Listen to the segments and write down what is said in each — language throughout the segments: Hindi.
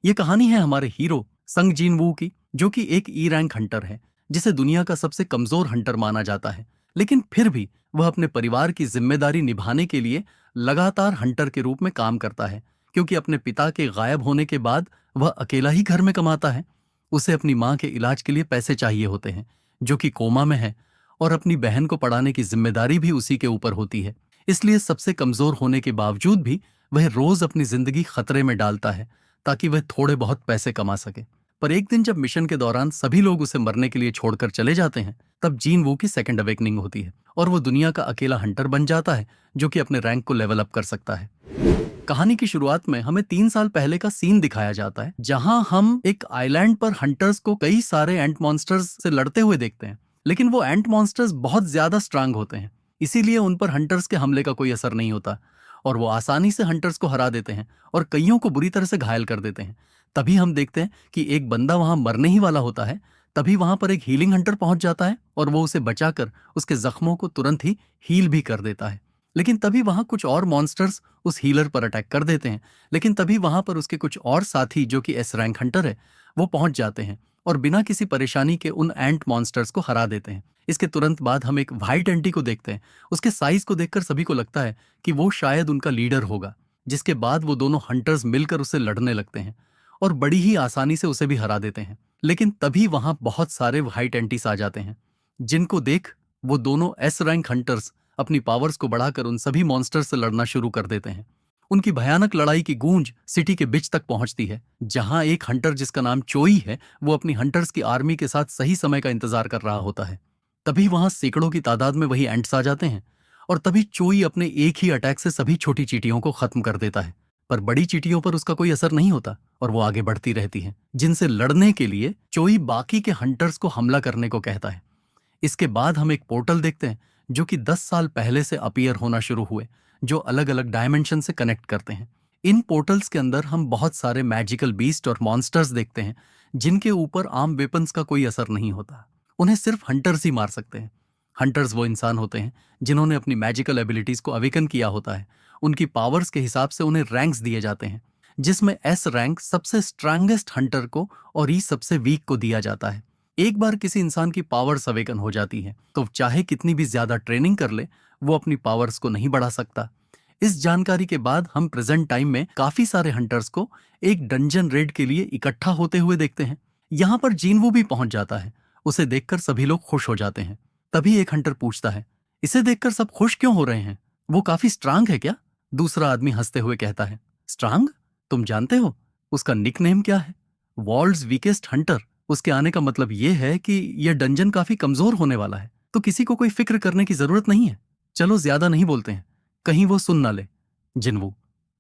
ये कहानी है हमारे हीरो संग जीन वू की, जो कि एक ई रैंक हंटर है, जिसे दुनिया का सबसे कमजोर हंटर माना जाता है। लेकिन फिर भी वह अपने परिवार की जिम्मेदारी निभाने के लिए लगातार हंटर के रूप में काम करता है, क्योंकि अपने पिता के गायब होने के बाद वह अकेला ही घर में कमाता है। उसे अपनी माँ के इलाज के लिए पैसे चाहिए होते हैं, जो कि कोमा में है, और अपनी बहन को पढ़ाने की जिम्मेदारी भी उसी के ऊपर होती है। इसलिए सबसे कमजोर होने के बावजूद भी वह रोज अपनी जिंदगी खतरे में डालता है, ताकि वह थोड़े बहुत पैसे कमा सके। पर एक दिन जब मिशन के दौरान सभी लोग उसे मरने के लिए छोड़कर चले जाते हैं, तब जीन वू की सेकंड अवेकनिंग होती है और वो दुनिया का अकेला हंटर बन जाता है, जो कि अपने रैंक को लेवल अप कर सकता है। कहानी की शुरुआत में हमें 3 साल पहले का सीन दिखाया जाता है, जहां हम एक आइलैंड पर हंटर्स को कई सारे एंट मॉन्स्टर्स से लड़ते हुए देखते हैं। लेकिन वो एंट मॉन्स्टर्स बहुत ज्यादा स्ट्रांग होते हैं, इसीलिए उन पर हंटर्स के हमले का कोई असर नहीं होता और वो आसानी से हंटर्स को हरा देते हैं और कईयों को बुरी तरह से घायल कर देते हैं। तभी हम देखते हैं कि एक बंदा वहां मरने ही वाला होता है। तभी वहां पर एक हीलिंग हंटर पहुंच जाता है और वो उसे बचाकर उसके जख्मों को तुरंत ही हील भी कर देता है। लेकिन तभी वहां कुछ और मॉन्स्टर्स उस हीलर पर अटैक कर देते हैं। लेकिन तभी वहां पर उसके कुछ और साथी, जो कि एस रैंक हंटर है, वो पहुंच जाते हैं और बिना किसी परेशानी के उन एंट मॉन्स्टर्स को हरा देते हैं। इसके तुरंत बाद हम एक व्हाइट एंटी को देखते हैं। उसके साइज को देखकर सभी को लगता है कि वो शायद उनका लीडर होगा। जिसके बाद वो दोनों हंटर्स मिलकर उससे लड़ने लगते हैं और बड़ी ही आसानी से उसे भी हरा देते हैं। लेकिन तभी वहां बहुत सारे व्हाइट एंटीस आ जाते हैं, जिनको देख वो दोनों एस रैंक हंटर्स अपनी पावर्स को बढ़ाकर उन सभी मॉन्स्टर्स से लड़ना शुरू कर देते हैं। उनकी भयानक लड़ाई की गूंज सिटी के बीच तक पहुंचती है, जहां एक हंटर जिसका नाम चोई है, वो अपनी हंटर्स की आर्मी के साथ सही समय का इंतजार कर रहा होता है। तभी वहां सैकड़ों की तादाद में वही एंट्स आ जाते हैं और तभी चोई अपने एक ही अटैक से सभी छोटी चींटियों को खत्म कर देता है। पर बड़ी चींटियों पर उसका कोई असर नहीं होता और वो आगे बढ़ती रहती हैं, जिनसे लड़ने के लिए चोई बाकी के हंटर्स को हमला करने को कहता है। इसके बाद हम एक पोर्टल देखते हैं, जो कि 10 साल पहले से अपीयर होना शुरू हुए, जो अलग अलग डायमेंशन से कनेक्ट करते हैं। इन पोर्टल्स के अंदर हम बहुत सारे मैजिकल बीस्ट और मॉन्स्टर्स देखते हैं, जिनके ऊपर आम वेपन्स का कोई असर नहीं होता। उन्हें सिर्फ हंटर्स ही मार सकते हैं। हंटर्स वो इंसान होते हैं जिन्होंने अपनी मैजिकल एबिलिटीज को अवेकन किया होता है। उनकी पावर्स के हिसाब से उन्हें रैंक्स दिए जाते हैं, जिसमें एस रैंक सबसे स्ट्रांगेस्ट हंटर को और ई सबसे वीक को दिया जाता है। एक बार किसी इंसान की पावर्स अवेकन हो जाती है तो चाहे कितनी भी ज्यादा ट्रेनिंग कर ले, वो अपनी पावर्स को नहीं बढ़ा सकता। इस जानकारी के बाद हम प्रेजेंट टाइम में काफी सारे हंटर्स को एक डंजन रेड के लिए इकट्ठा होते हुए देखते हैं। यहाँ पर जीनवू भी पहुंच जाता है। उसे देखकर सभी लोग खुश हो जाते हैं। तभी एक हंटर पूछता है, इसे देखकर सब खुश क्यों हो रहे हैं? वो काफी स्ट्रांग है क्या? दूसरा आदमी हंसते हुए कहता है, स्ट्रांग? तुम जानते हो उसका निकनेम क्या है? World's weakest hunter. उसके आने का मतलब यह है कि यह डंजन काफी कमजोर होने वाला है, तो किसी को कोई फिक्र करने की जरूरत नहीं है। चलो ज्यादा नहीं बोलते हैं, कहीं वो सुन ना ले। जिनवू,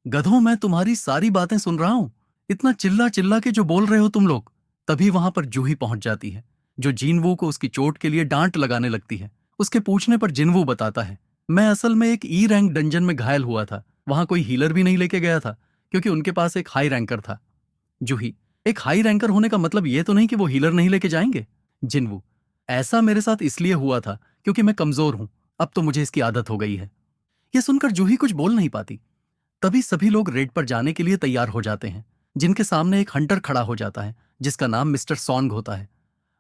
गधों, मैं तुम्हारी सारी बातें सुन रहा हूं। इतना चिल्ला चिल्ला के जो बोल रहे हो तुम लोग। तभी वहां पर जूही पहुंच जाती है, जो जिनवू को उसकी चोट के लिए डांट लगाने लगती है। उसके पूछने पर जिनवू बताता है, मैं असल में एक ई रैंक डंजन में घायल हुआ था। वहां कोई हीलर भी नहीं लेके गया था, क्योंकि उनके पास एक हाई रैंकर था। जूही, एक हाई रैंकर होने का मतलब ये तो नहीं कि वो हीलर नहीं लेके जाएंगे। जिनवू, ऐसा मेरे साथ इसलिए हुआ था क्योंकि मैं कमजोर हूं। अब तो मुझे इसकी आदत हो गई है। यह सुनकर जूही कुछ बोल नहीं पाती। तभी सभी लोग रेड पर जाने के लिए तैयार हो जाते हैं, जिनके सामने एक हंटर खड़ा हो जाता है, जिसका नाम मिस्टर सॉन्ग होता है।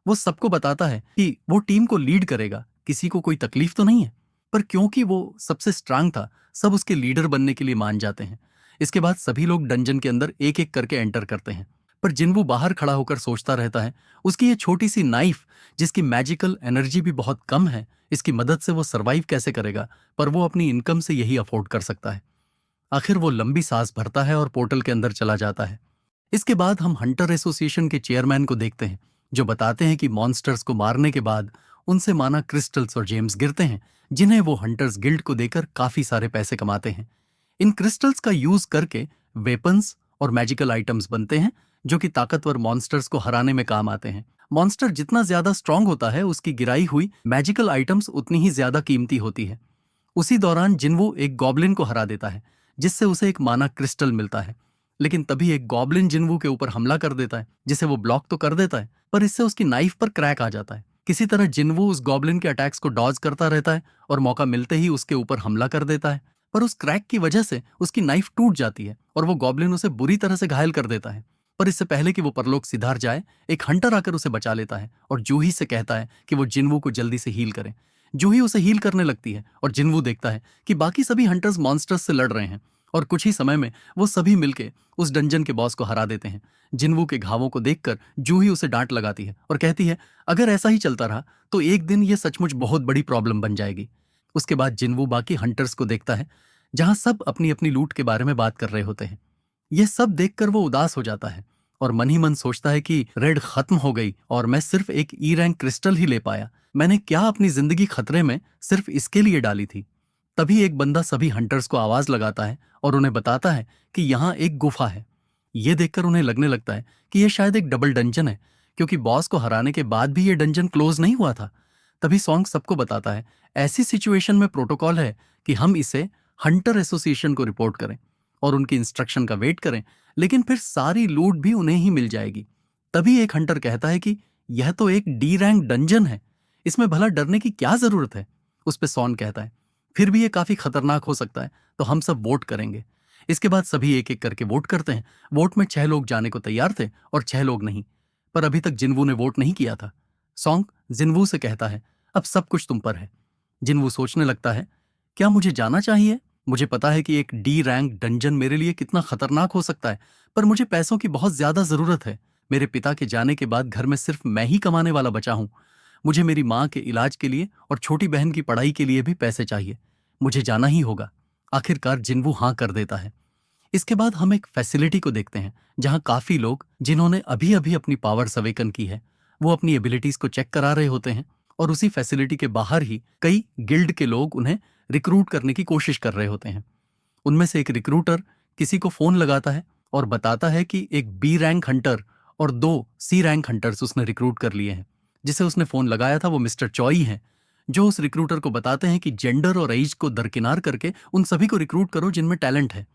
वो सबको बताता है कि वो टीम को लीड करेगा, किसी को कोई तकलीफ तो नहीं है। पर क्योंकि वो सबसे स्ट्रांग था, सब उसके लीडर बनने के लिए मान जाते हैं। इसके बाद सभी लोग डंजन के अंदर एक एक करके एंटर करते हैं। पर जिनवू बाहर खड़ा होकर सोचता रहता है, उसकी ये छोटी सी नाइफ, जिसकी मैजिकल एनर्जी भी बहुत कम है, इसकी मदद से वो सरवाइव कैसे करेगा? पर वो अपनी इनकम से यही अफोर्ड कर सकता है। आखिर वो लंबी सांस भरता है और पोर्टल के अंदर चला जाता है। इसके बाद हम हंटर एसोसिएशन के चेयरमैन को देखते हैं, जो बताते हैं कि मॉन्स्टर्स को मारने के बाद उनसे माना क्रिस्टल्स और जेम्स गिरते हैं, जिन्हें वो हंटर्स गिल्ड को देकर काफी सारे पैसे कमाते हैं। इन क्रिस्टल्स का यूज करके वेपन्स और मैजिकल आइटम्स बनते हैं, जो कि ताकतवर मॉन्स्टर्स को हराने में काम आते हैं। मॉन्स्टर जितना ज्यादा स्ट्रांग होता है, उसकी गिराई हुई मैजिकल आइटम्स उतनी ही ज्यादा कीमती होती है। उसी दौरान जिनवू एक गॉब्लिन को हरा देता है, जिससे उसे एक माना क्रिस्टल मिलता है। लेकिन तभी एक गॉब्लिन जिनवू के ऊपर हमला कर देता है, जिसे वो ब्लॉक तो कर देता है, पर इससे उसकी नाइफ पर क्रैक आ जाता है। किसी तरह जिनवू उस गॉब्लिन के अटैक्स को डॉज करता रहता है और मौका मिलते ही उसके ऊपर हमला कर देता है। पर उस क्रैक की वजह से उसकी नाइफ टूट जाती है और वो गॉब्लिन उसे बुरी तरह से घायल कर देता है, पर इससे पहले कि वो परलोक सिधार जाए, एक हंटर आकर उसे बचा लेता है और जूही से कहता है कि वो जिन्वू को जल्दी से हील करे। जूही उसे हील करने लगती है और जिन्वू देखता है कि बाकी सभी हंटर्स मॉन्स्टर्स से लड़ रहे हैं और कुछ ही समय में वो सभी मिलके उस डंजन के बॉस को हरा देते हैं। जिन्वू के घावों को देखकर जूही उसे डांट लगाती है और कहती है, अगर ऐसा ही चलता रहा तो एक दिन ये सचमुच बहुत बड़ी प्रॉब्लम बन जाएगी। उसके बाद जिन्वू बाकी हंटर्स को देखता है, जहां सब अपनी अपनी लूट के बारे में बात कर रहे होते हैं। यह सब देखकर वो उदास हो जाता है और मन ही मन सोचता है कि रेड खत्म हो गई और मैं सिर्फ एक ई रैंक क्रिस्टल ही ले पाया। मैंने क्या अपनी जिंदगी खतरे में सिर्फ इसके लिए डाली थी। तभी एक बंदा सभी हंटर्स को आवाज लगाता है और उन्हें बताता है कि यहाँ एक गुफा है। ये देखकर उन्हें लगने लगता है कि यह शायद एक डबल डंजन है, क्योंकि बॉस को हराने के बाद भी यह डंजन क्लोज नहीं हुआ था। तभी सॉन्ग सबको बताता है, ऐसी सिचुएशन में प्रोटोकॉल है कि हम इसे हंटर एसोसिएशन को रिपोर्ट करें और उनकी इंस्ट्रक्शन का वेट करें, लेकिन फिर सारी लूट भी उन्हें ही मिल जाएगी। तभी एक हंटर कहता है कि यह तो एक डी रैंक डंजन है, इसमें भला डरने की क्या जरूरत है। उस पे सॉन कहता है, फिर भी ये काफी खतरनाक हो सकता है, तो हम सब वोट करेंगे। इसके बाद सभी एक एक करके वोट करते हैं। वोट में 6 लोग जाने को तैयार थे और 6 लोग नहीं, पर अभी तक जिन्वू ने वोट नहीं किया था। सॉन्ग जिन्वू से कहता है, अब सब कुछ तुम पर है। जिन्वू सोचने लगता है, क्या मुझे जाना चाहिए? मुझे पता है कि एक डी रैंक डंजन मेरे लिए कितना खतरनाक हो सकता है, पर मुझे पैसों की बहुत ज्यादा जरूरत है। मेरे पिता के जाने के बाद घर में सिर्फ मैं ही कमाने वाला बचा हूं। मुझे मेरी माँ के इलाज के लिए और छोटी बहन की पढ़ाई के लिए भी पैसे चाहिए। मुझे जाना ही होगा। आखिरकार जिन्वू हाँ कर देता है। इसके बाद हम एक फैसिलिटी को देखते हैं, जहां काफी लोग जिन्होंने अभी अभी अपनी पावर्स अवेकन की है, वो अपनी एबिलिटीज को चेक करा रहे होते हैं और उसी फैसिलिटी के बाहर ही कई गिल्ड के लोग उन्हें रिक्रूट करने की कोशिश कर रहे होते हैं। उनमें से एक रिक्रूटर किसी को फोन लगाता है और बताता है कि एक बी रैंक हंटर और 2 सी रैंक हंटर्स उसने रिक्रूट कर लिए हैं। जिसे उसने फोन लगाया था वो मिस्टर चॉई हैं, जो उस रिक्रूटर को बताते हैं कि जेंडर और एज को दरकिनार करके उन सभी को रिक्रूट करो जिनमें टैलेंट है।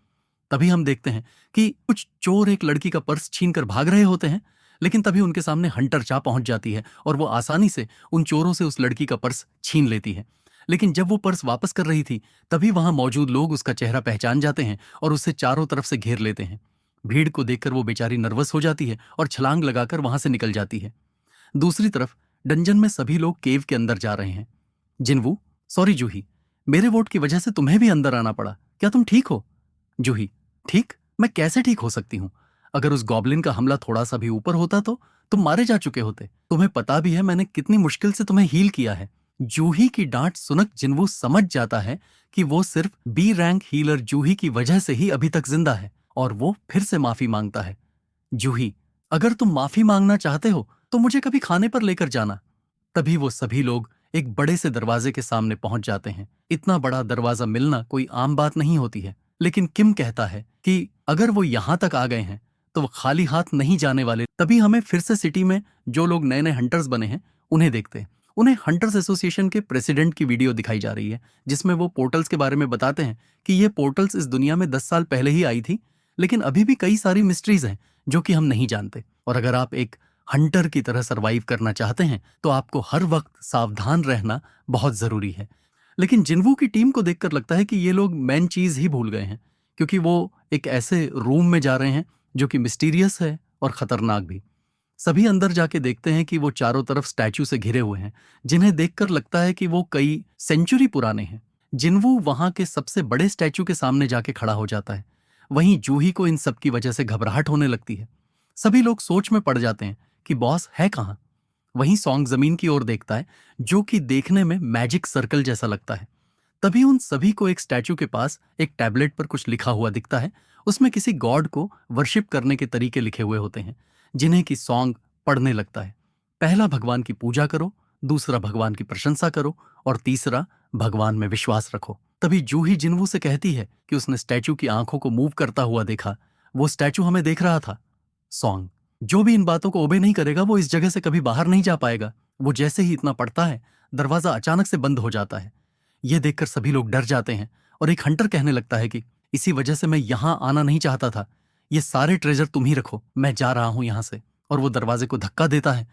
तभी हम देखते हैं कि कुछ चोर एक लड़की का पर्स छीन कर भाग रहे होते हैं, लेकिन तभी उनके सामने हंटर चा पहुंच जाती है और वो आसानी से उन चोरों से उस लड़की का पर्स छीन लेती है। लेकिन जब वो पर्स वापस कर रही थी, तभी वहां मौजूद लोग उसका चेहरा पहचान जाते हैं और उसे चारों तरफ से घेर लेते हैं। भीड़ को देखकर वो बेचारी नर्वस हो जाती है और छलांग लगाकर वहां से निकल जाती है। दूसरी तरफ डंजन में सभी लोग केव के अंदर जा रहे हैं। जिन्वू, सॉरी जूही, मेरे वोट की वजह से तुम्हें भी अंदर आना पड़ा। क्या तुम ठीक हो? जूही, ठीक? मैं कैसे ठीक हो सकती हूं? अगर उस गॉब्लिन का हमला थोड़ा सा भी ऊपर होता तो तुम मारे जा चुके होते। तुम्हें पता भी है मैंने कितनी मुश्किल से तुम्हें हील किया है। जूही की डांट सुनकर जिन्वू समझ जाता है कि वो सिर्फ बी रैंक हीलर जूही की वजह से ही अभी तक जिंदा है और वो फिर से माफी मांगता है। जूही, अगर तुम माफी मांगना चाहते हो तो मुझे कभी खाने पर लेकर जाना। तभी वो सभी लोग एक बड़े से दरवाजे के सामने पहुंच जाते हैं। इतना बड़ा दरवाजा मिलना कोई आम बात नहीं होती है, लेकिन किम कहता है कि अगर वो यहां तक आ गए हैं तो वो खाली हाथ नहीं जाने वाले। तभी हमें फिर से सिटी में जो लोग नए नए हंटर्स बने हैं उन्हें देखते हैं। उन्हें हंटर्स एसोसिएशन के प्रेसिडेंट की वीडियो दिखाई जा रही है, जिसमें वो पोर्टल्स के बारे में बताते हैं कि ये पोर्टल्स इस दुनिया में 10 साल पहले ही आई थी, लेकिन अभी भी कई सारी मिस्ट्रीज हैं जो कि हम नहीं जानते। और अगर आप एक हंटर की तरह सरवाइव करना चाहते हैं तो आपको हर वक्त सावधान रहना बहुत जरूरी है। लेकिन जिन्वू की टीम को देखकर लगता है कि ये लोग मेन चीज ही भूल गए हैं, क्योंकि वो एक ऐसे रूम में जा रहे हैं जो कि मिस्टीरियस है और खतरनाक भी। सभी अंदर जाके देखते हैं कि वो चारों तरफ स्टैचू से घिरे हुए हैं, जिन्हें देखकर लगता है कि वो कई सेंचुरी पुराने हैं। जिन्वू वहां के सबसे बड़े स्टैचू के सामने जाके खड़ा हो जाता है। वहीं जूही को इन सब की वजह से घबराहट होने लगती है। सभी लोग सोच में पड़ जाते हैं कि बॉस है कहां। वहीं सॉन्ग जमीन की ओर देखता है, जो कि देखने में मैजिक सर्कल जैसा लगता है। तभी उन सभी को एक स्टैचू के पास एक टैबलेट पर कुछ लिखा हुआ दिखता है। उसमें किसी गॉड को वर्शिप करने के तरीके लिखे हुए होते हैं, जिन्हें कि सॉन्ग पढ़ने लगता है। पहला, भगवान की पूजा करो। दूसरा, भगवान की प्रशंसा करो। और तीसरा, भगवान में विश्वास रखो। तभी जूही जिन्वू से कहती है कि उसने स्टैचू की आंखों को मूव करता हुआ देखा। वो स्टैचू हमें देख रहा था। सॉन्ग, जो भी इन बातों को ओबे नहीं करेगा वो इस जगह से कभी बाहर नहीं जा पाएगा। वो जैसे ही इतना पढ़ता है, दरवाजा अचानक से बंद हो जाता है। ये देखकर सभी लोग डर जाते हैं और एक हंटर कहने लगता है कि इसी वजह से मैं यहां आना नहीं चाहता था। ये सारे ट्रेजर तुम ही रखो, मैं जा रहा हूं यहां से। और वो दरवाजे को धक्का देता है।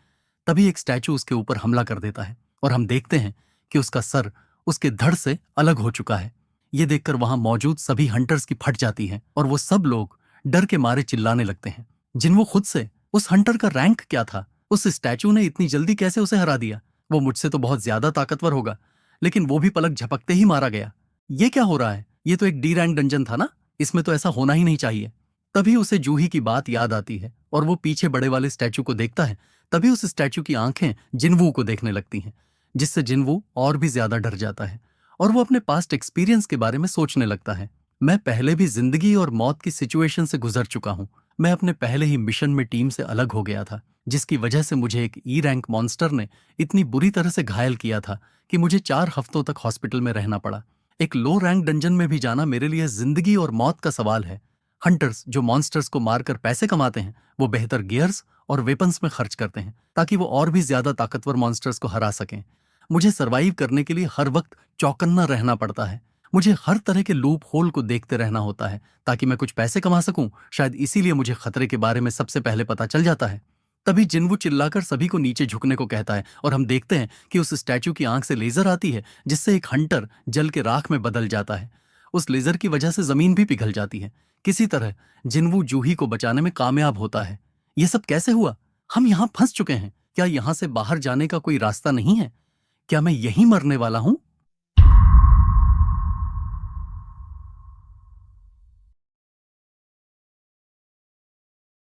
तभी एक स्टैचू उसके ऊपर हमला कर देता है और हम देखते हैं कि उसका सर उसके धड़ से अलग हो चुका है। ये देखकर वहां मौजूद सभी हंटर्स की फट जाती है और वो सब लोग डर के मारे चिल्लाने लगते हैं। जिनवू खुद से, उस हंटर का रैंक क्या था? उस स्टैचू ने इतनी जल्दी कैसे उसे हरा दिया? वो मुझसे तो बहुत ज्यादा ताकतवर होगा, लेकिन वो भी पलक झपकते ही मारा गया। ये क्या हो रहा है? ये तो एक डी रैंक डंजन था ना, इसमें तो ऐसा होना ही नहीं चाहिए। तभी उसे जूही की बात याद आती है और वो पीछे बड़े वाले स्टैचू को देखता है। तभी उस स्टैचू की आंखें जिनवू को देखने लगती हैं, जिससे जिनवू और भी ज्यादा डर जाता है और वो अपने पास्ट एक्सपीरियंस के बारे में सोचने लगता है। मैं पहले भी जिंदगी और मौत की सिचुएशन से गुजर चुका हूं। मैं अपने पहले ही मिशन में टीम से अलग हो गया था, जिसकी वजह से मुझे एक ई रैंक मॉन्स्टर ने इतनी बुरी तरह से घायल किया था कि मुझे 4 हफ्तों तक हॉस्पिटल में रहना पड़ा। एक लो रैंक डंजन में भी जाना मेरे लिए जिंदगी और मौत का सवाल है। हंटर्स जो मॉन्स्टर्स को मारकर पैसे कमाते हैं, वो बेहतर गियर्स और वेपन्स में खर्च करते हैं ताकि वो और भी ज्यादा ताकतवर मॉन्स्टर्स को हरा सकें। मुझे सरवाइव करने के लिए हर वक्त चौकन्ना रहना पड़ता है। मुझे हर तरह के लूप होल को देखते रहना होता है ताकि मैं कुछ पैसे कमा सकूं। शायद इसीलिए मुझे खतरे के बारे में सबसे पहले पता चल जाता है। तभी जिनवू चिल्लाकर सभी को नीचे झुकने को कहता है और हम देखते हैं कि उस स्टैचू की आंख से लेजर आती है, जिससे एक हंटर जल के राख में बदल जाता है। उस लेजर की वजह से जमीन भी पिघल जाती है। किसी तरह जिनवू जूही को बचाने में कामयाब होता है। ये सब कैसे हुआ? हम यहाँ फंस चुके हैं। क्या यहाँ से बाहर जाने का कोई रास्ता नहीं है? क्या मैं यहीं मरने वाला हूँ?